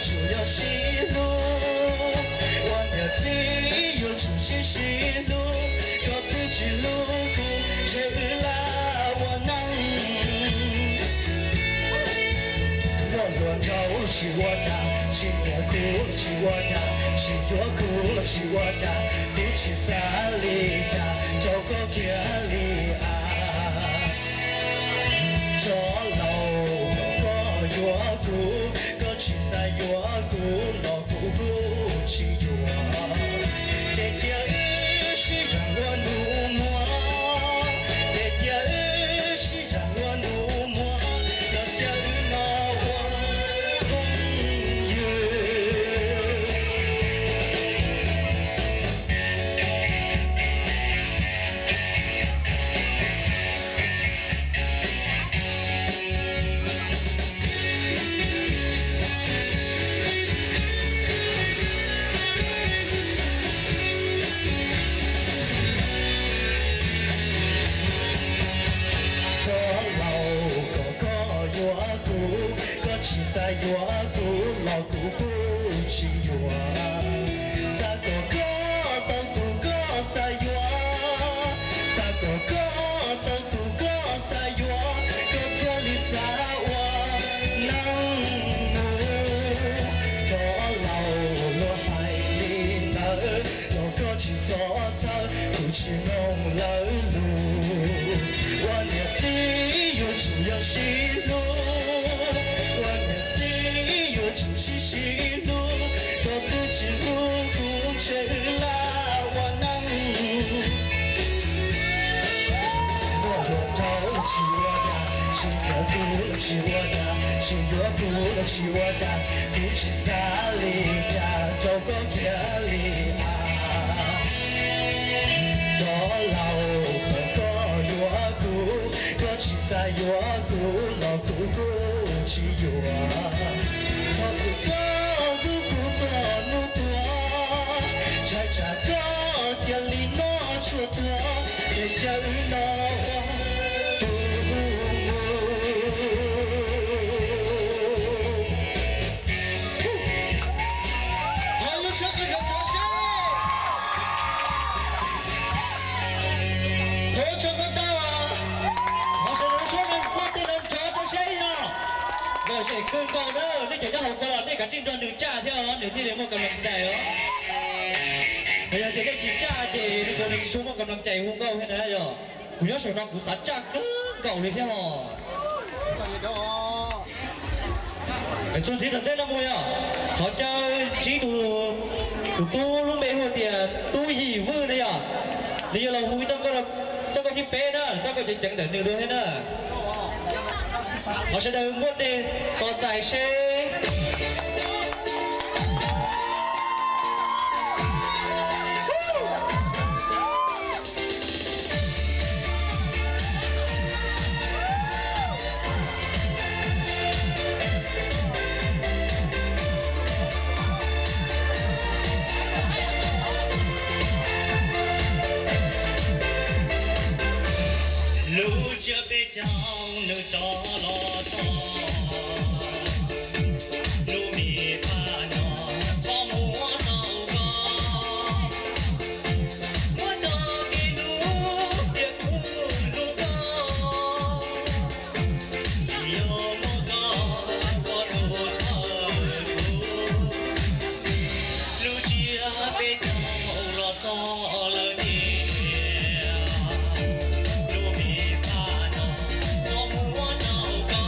主要是路，我的自由出现是路，可不知路苦，谁来我能？我乱着是我的，是我苦是我的，是我苦是我的，苦是啥里的，就个天里啊，这老个越苦。去赛越苦，老苦苦去越，这条路是让我怒摸，这条路是让我怒摸，那条路让我风雨。去赛越苦，老苦苦去越，三个个都渡过赛越，三个个都渡过赛越，可天里撒我能木，这老路海里那老个去走走，不去弄了路，我的自由主要是路。就是是路，可不知路苦，谁来我能？我越着急我的，是越苦是我的，是越苦是我的，苦是啥里的，走过天里啊，这老个越苦，可是啥越苦，老苦苦是越。我不过如果做努多，在这个天里拿出多，人家与那我不我。好，有下个人掌声。头这个大啊，我是能说能过的能找到谁呀？我是空高的。นี่จะหกกลอดนี่กับจิ้นโดนหนึ่งจ้าเที่ยวหนึ่งที่เรียกว่ากำลังใจเหรอพยายามจะได้จีจ้าเจนี่คนนี้จะช่วยว่ากำลังใจหุ้งเก้าให้นะเหรอคุณย้อนสวนน้องกุศลจ้าเก่าเลยเที่ยวเป็นส่วนที่ตื่นเต้นนะมวยอ่ะเขาจะจีตู้ลุงเบย์หัวเตียตู้หยีวื้อเลยอ่ะนี่เราหุ้ยเจ้าก็ที่เป๊ะนะเจ้าก็จะจังแต่หนึ่งด้วยให้นะเขาจะเดินหมดเลยก็ใจเช่路จะไปเจ้าหนึ่งต่อรอต่อ路มีผ้านอนพอหัวเน่าก็หัวจอมีดูเดียคู่ลูกก็โยมก็ว่ารู้เธอ路จะไปเจ้ารอต่อเลย路มีผ้านอนพอหัวเน่าก็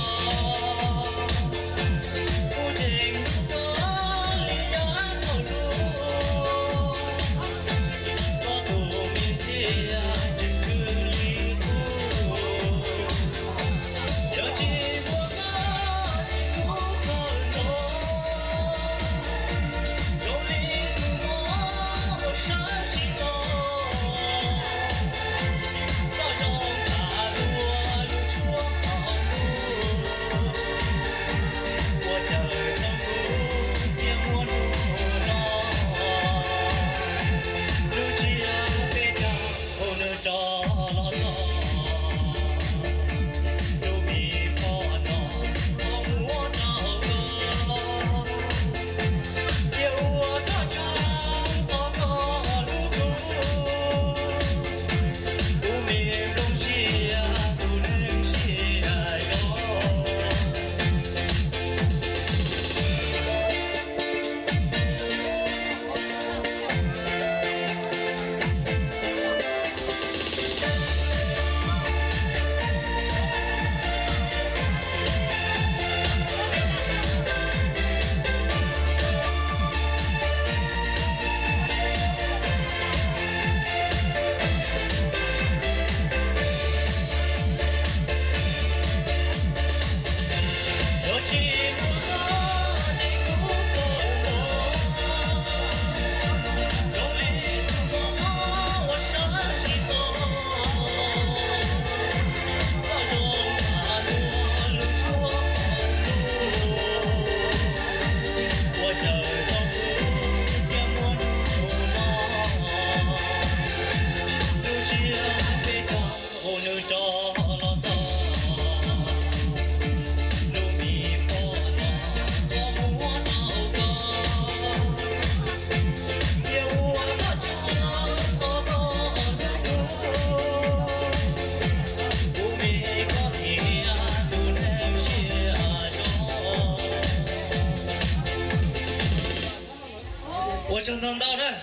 我正当大人，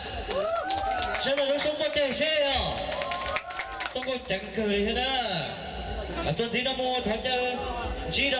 现在都送过感谢呀，送过真可以的，这记得么？他家记得。